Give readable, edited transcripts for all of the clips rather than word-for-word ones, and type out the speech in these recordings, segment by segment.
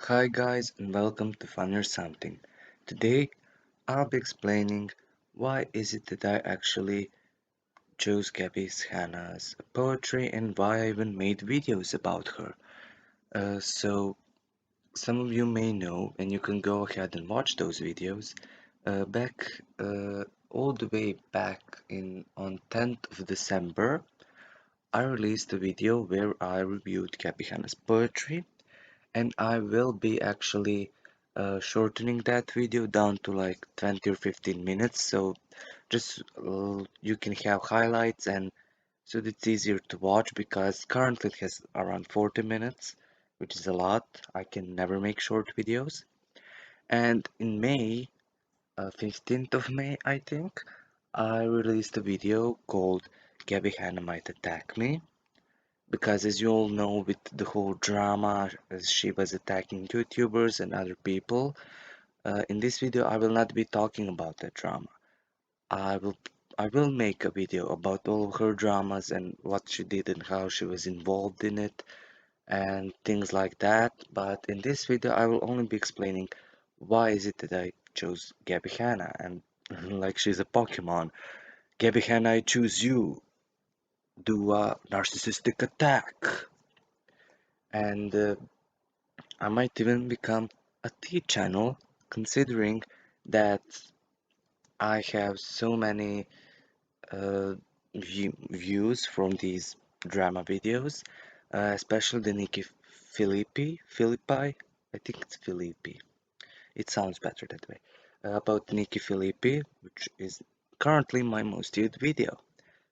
Hi guys and welcome to Fun or Something. Today I'll be explaining why is it that I actually chose Gabbie Hanna's poetry and why I even made videos about her. So some of you may know and you can go ahead and watch those videos. Back all the way back in on 10th of December I released a video where I reviewed Gabbie Hanna's poetry and I will be actually shortening that video down to like 20 or 15 minutes so just you can have highlights and so that it's easier to watch because currently it has around 40 minutes, which is a lot. I can never make short videos. And in May, 15th of May, I think, I released a video called Gabbie Hanna Might Attack Me because as you all know with the whole drama as she was attacking YouTubers and other people, in this video I will not be talking about that drama. I will I will make a video about all of her dramas and what she did and how she was involved in it and things like that. But in this video I will only be explaining why is it that I chose Gabbie Hanna and like she's a Pokemon. Gabbie Hanna, I choose you. Do a narcissistic attack. And I might even become a tea channel, considering that I have so many views from these drama videos, especially the Nikki Philippi. I think it's Philippi. It sounds better that way. About Nikki Philippi, which is currently my most viewed video,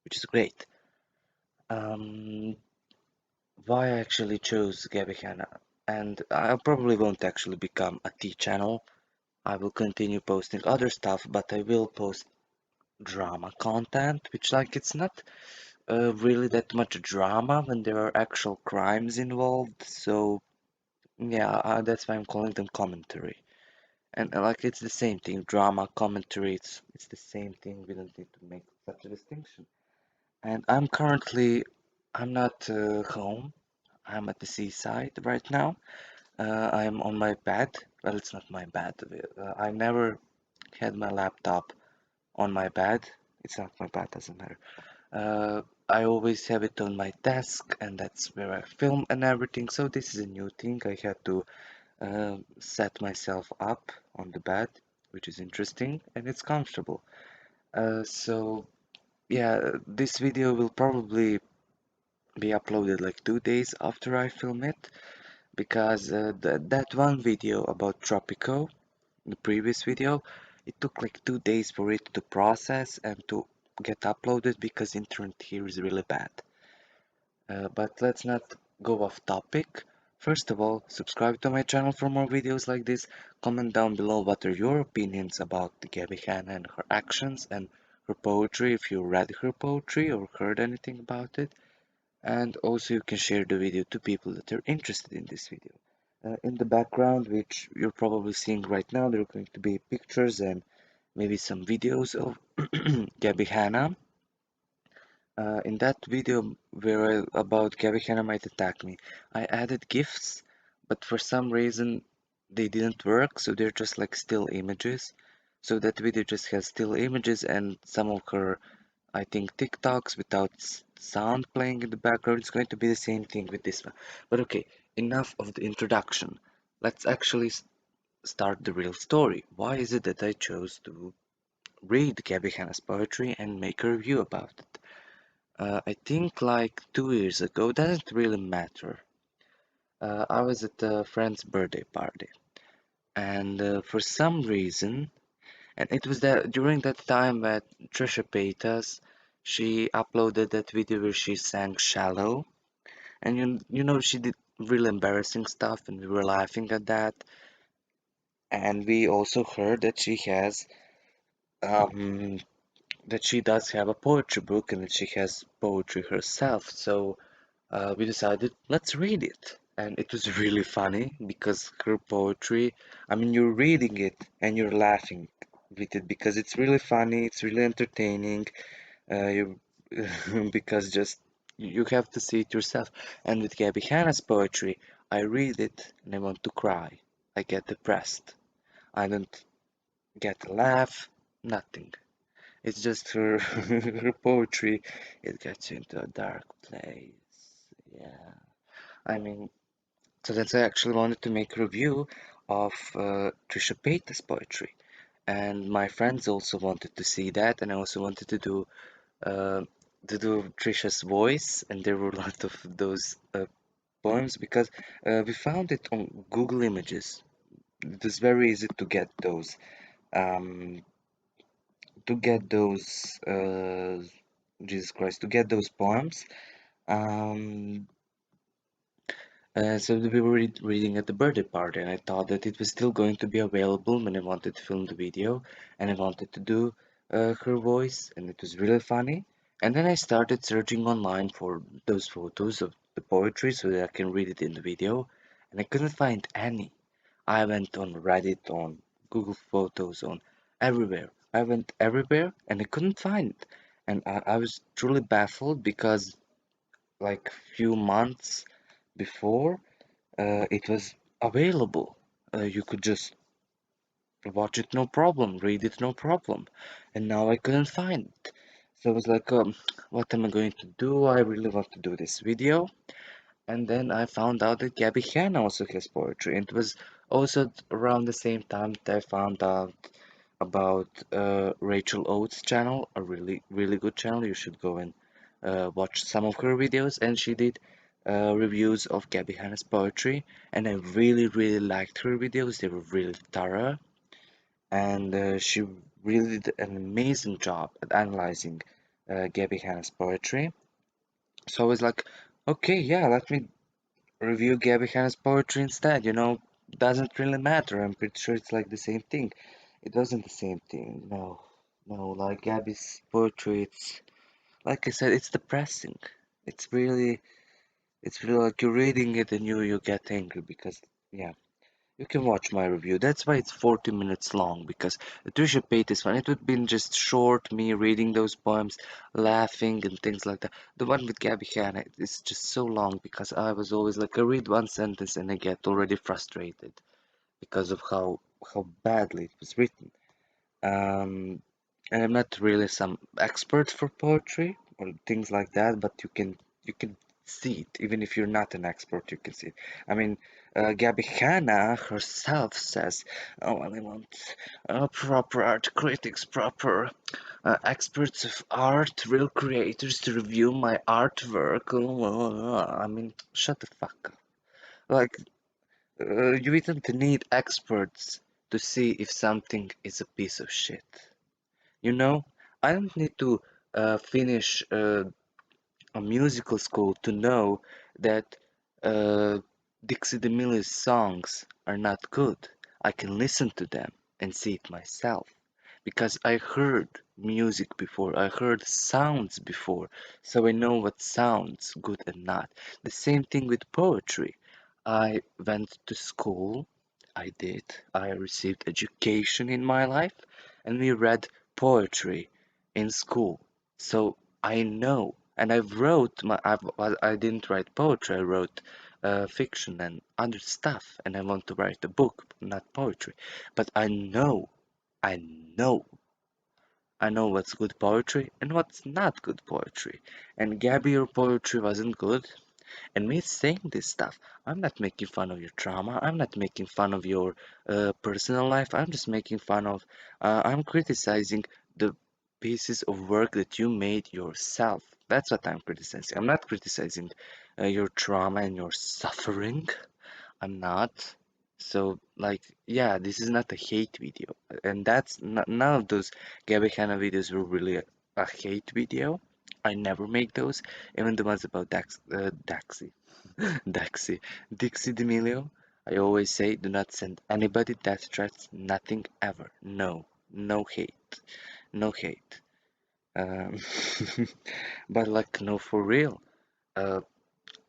which is great. Um, why I actually chose Gabbie Hanna, and I probably won't actually become a tea channel. I will continue posting other stuff, but I will post drama content, which like it's not really that much drama when there are actual crimes involved. So yeah, that's why I'm calling them commentary. And like it's the same thing, drama, commentary. It's the same thing. We don't need to make such a distinction. And I'm not home. I'm at the seaside right now. I'm on my bed. Well, it's not my bed. I never had my laptop on my bed. It's not my bed, doesn't matter. I always have it on my desk, and that's where I film and everything. So this is a new thing. I had to set myself up on the bed, which is interesting and it's comfortable. So yeah, this video will probably be uploaded like 2 days after I film it because that one video about Tropico, the previous video, it took like 2 days for it to process and to get uploaded because internet here is really bad. But let's not go off topic. First of all, subscribe to my channel for more videos like this. Comment down below what are your opinions about the Gabbie Hanna and her actions and her poetry, if you read her poetry or heard anything about it. And also you can share the video to people that are interested in this video. In the background, which you're probably seeing right now, there are going to be pictures and maybe some videos of Gabbie Hanna. In that video about Gabbie Hanna might attack me, I added GIFs, but for some reason they didn't work, so they're just like still images. So that video just has still images and some of her, I think, TikToks without sound playing in the background. It's going to be the same thing with this one. But okay, enough of the introduction. Let's actually start the real story. Why is it that I chose to read Gabbie Hanna's poetry and make a review about it? I think like 2 years ago, doesn't really matter. I was at a friend's birthday party, and for some reason, and it was that during that time that Trisha Paytas, she uploaded that video where she sang "Shallow," and you know she did really embarrassing stuff, and we were laughing at that. And we also heard that um she does have a poetry book and that she has poetry herself. So we decided let's read it. And it was really funny because her poetry, I mean, you're reading it and you're laughing with it because it's really funny, it's really entertaining. You because just You have to see it yourself. And with Gabbie Hanna's poetry, I read it and I want to cry. I get depressed. I don't get a laugh, nothing. It's just her her poetry. It gets you into a dark place. Yeah. I mean, so that's why I actually wanted to make a review of Trisha Paytas' poetry. And my friends also wanted to see that, and I also wanted uh, to do Trisha's voice, and there were a lot of those poems because we found it on Google Images. It was very easy um, to get those Jesus Christ, to get those poems. Um, so we were reading at the birthday party, and I thought that it was still going to be available when I wanted to film the video, and I wanted to do her voice, and it was really funny. And then I started searching online for those photos of the poetry so that I can read it in the video, and I couldn't find any. I went on Reddit, on Google Photos, on everywhere. I went everywhere, and I couldn't find it. And I was truly baffled because, like, few months before, it was available. You could just watch it no problem, read it no problem. And now I couldn't find it. So I was like, what am I going to do? I really want to do this video. And then I found out that Gabbie Hanna also has poetry. And it was also around the same time that I found out about Rachel Oates' channel, a really, really good channel. You should go and watch some of her videos. And she did reviews of Gabbie Hanna's poetry. And I really, really liked her videos. They were really thorough. And she really did an amazing job at analyzing Gabbie Hanna's poetry. So I was like, okay, yeah, let me review Gabbie Hanna's poetry instead. Doesn't really matter. I'm pretty sure it's like the same thing. It wasn't the same thing. No, no, like Gabbie's poetry, it's like I said, it's depressing. It's really, it's really like you're reading it and you get angry because yeah. You can watch my review. That's why it's 40 minutes long because Trisha Paytas one. It would have been just short, me reading those poems, laughing and things like that. The one with Gabbie Hanna is just so long because I was always like, I read one sentence and I get already frustrated because of how badly it was written. Um, and I'm not really some expert for poetry or things like that, but you can see it. Even if you're not an expert, you can see it. I mean, Gabbie Hanna herself says, "Oh, well, I want proper art critics, proper experts of art, real creators to review my artwork." I mean, shut the fuck up. Like, you didn't need experts to see if something is a piece of shit. You know, I don't need to finish a musical school to know that uh, Dixie D'Amelio's songs are not good. I can listen to them and see it myself because I heard music before, I heard sounds before, so I know what sounds good and not. The same thing with poetry. I went to school, I did, I received education in my life, and we read poetry in school. So I know, and I didn't write poetry. I wrote fiction and other stuff, and I want to write a book, not poetry. But I know, I know what's good poetry and what's not good poetry. And Gabby, your poetry wasn't good. And me saying this stuff, I'm not making fun of your trauma. I'm not making fun of your personal life. I'm just making fun of, I'm criticizing the pieces of work that you made yourself. That's what I'm criticizing. I'm not criticizing your trauma and your suffering. I'm not. So, like, yeah, this is not a hate video. And that's not, none of those Gabbie Hanna videos were really a hate video. I never make those. Even the ones about Daxi, Dixie D'Amelio. I always say, do not send anybody death threats, nothing ever. No, no hate, no hate. Um, but like, no, for real. Uh,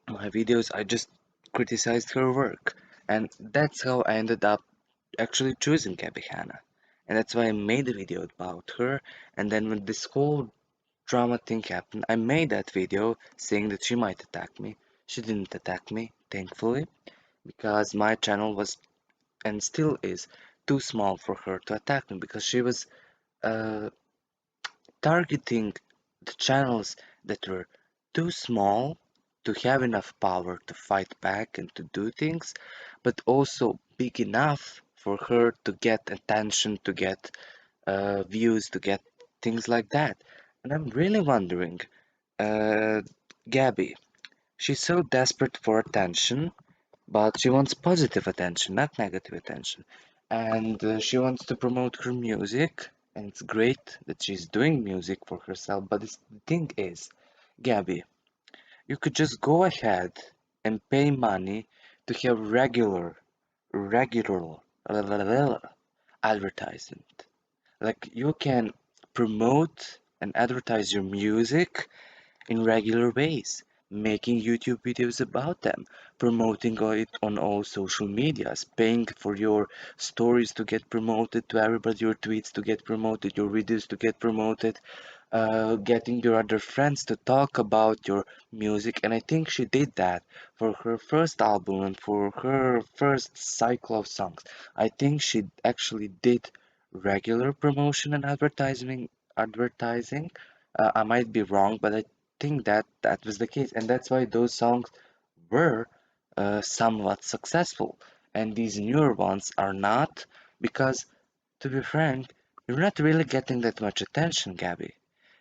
my videos, I just criticized her work, and that's how I ended up actually choosing Gabbie Hanna, and that's why I made a video about her. And then when this whole drama thing happened. I made that video saying that she might attack me. She didn't attack me, thankfully, because my channel was and still is too small for her to attack me because she was uh, targeting the channels that were too small to have enough power to fight back and to do things, but also big enough for her to get attention, to get views, to get things like that. And I'm really wondering, uh, Gabby, she's so desperate for attention, but she wants positive attention, not negative attention. And she wants to promote her music, and it's great that she's doing music for herself. But the thing is, Gabby, you could just go ahead and pay money to have regular advertisement. Like you can promote and advertise your music in regular ways, making YouTube videos about them, promoting it on all social medias, paying for your stories to get promoted to everybody, your tweets to get promoted, your videos to get promoted, getting your other friends to talk about your music. And I think she did that for her first album and for her first cycle of songs. I think she actually did regular promotion and advertising. I might be wrong, but I think that that was the case, and that's why those songs were somewhat successful, and these newer ones are not, because to be frank, you're not really getting that much attention, Gabby.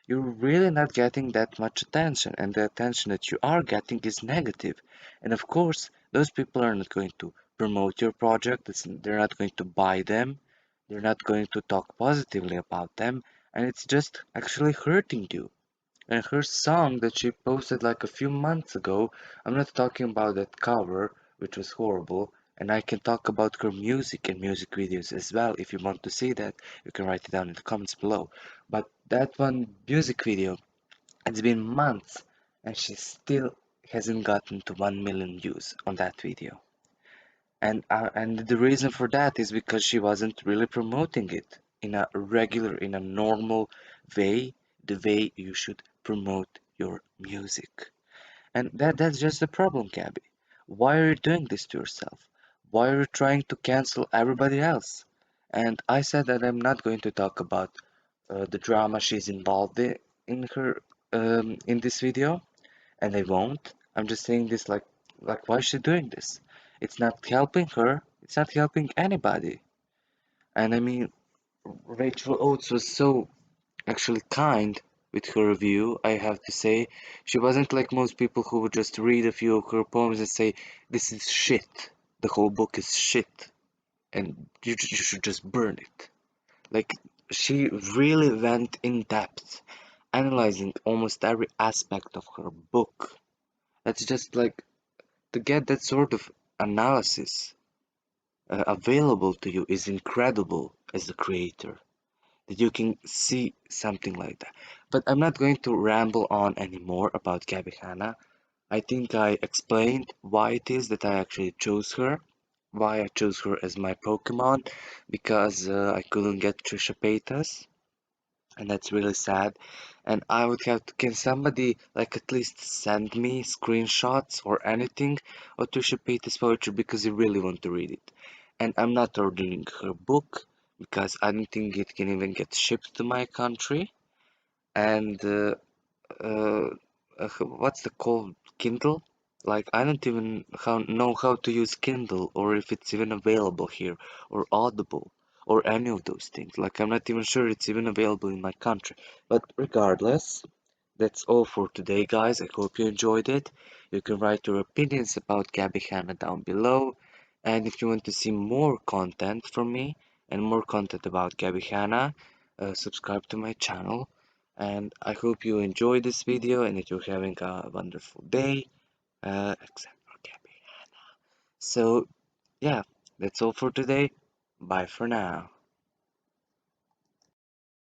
You're really not getting that much attention, and the attention that you are getting is negative. And of course, those people are not going to promote your project, they're not going to buy them, they're not going to talk positively about them, and it's just actually hurting you. And her song that she posted like a few months ago, I'm not talking about that cover, which was horrible, and I can talk about her music and music videos as well. If you want to see that, you can write it down in the comments below. But that one music video, it's been months, and she still hasn't gotten to 1 million views on that video. And the reason for that is because she wasn't really promoting it in a normal way, the way you should promote your music. And that's just the problem, Gabby. Why are you doing this to yourself? Why are you trying to cancel everybody else? And I said that I'm not going to talk about the drama she's involved in her in this video, and I won't. I'm just saying this like why is she doing this? It's not helping her. It's not helping anybody. And I mean, Rachel Oates was so actually kind with her review, I have to say. She wasn't like most people who would just read a few of her poems and say, this is shit. The whole book is shit. And you should just burn it. Like, she really went in depth, analyzing almost every aspect of her book. That's just like to get that sort of analysis available to you is incredible as a creator, that you can see something like that. But I'm not going to ramble on anymore about Gabbie Hanna. I think I explained why it is that I actually chose her, why I chose her as my Pokemon, because I couldn't get Trisha Paytas, and that's really sad. And I would have to, can somebody like at least send me screenshots or anything of Trisha Paytas' poetry because I really want to read it. And I'm not ordering her book because I don't think it can even get shipped to my country. And uh, what's the called Kindle? Like I don't even know how to use Kindle or if it's even available here or Audible or any of those things. Like I'm not even sure it's even available in my country. But regardless, that's all for today, guys. I hope you enjoyed it. You can write your opinions about Gabbie Hanna down below. And if you want to see more content from me and more content about Gabbie Hanna, subscribe to my channel. And I hope you enjoyed this video and that you're having a wonderful day, except for Gabbie. So, yeah, that's all for today. Bye for now.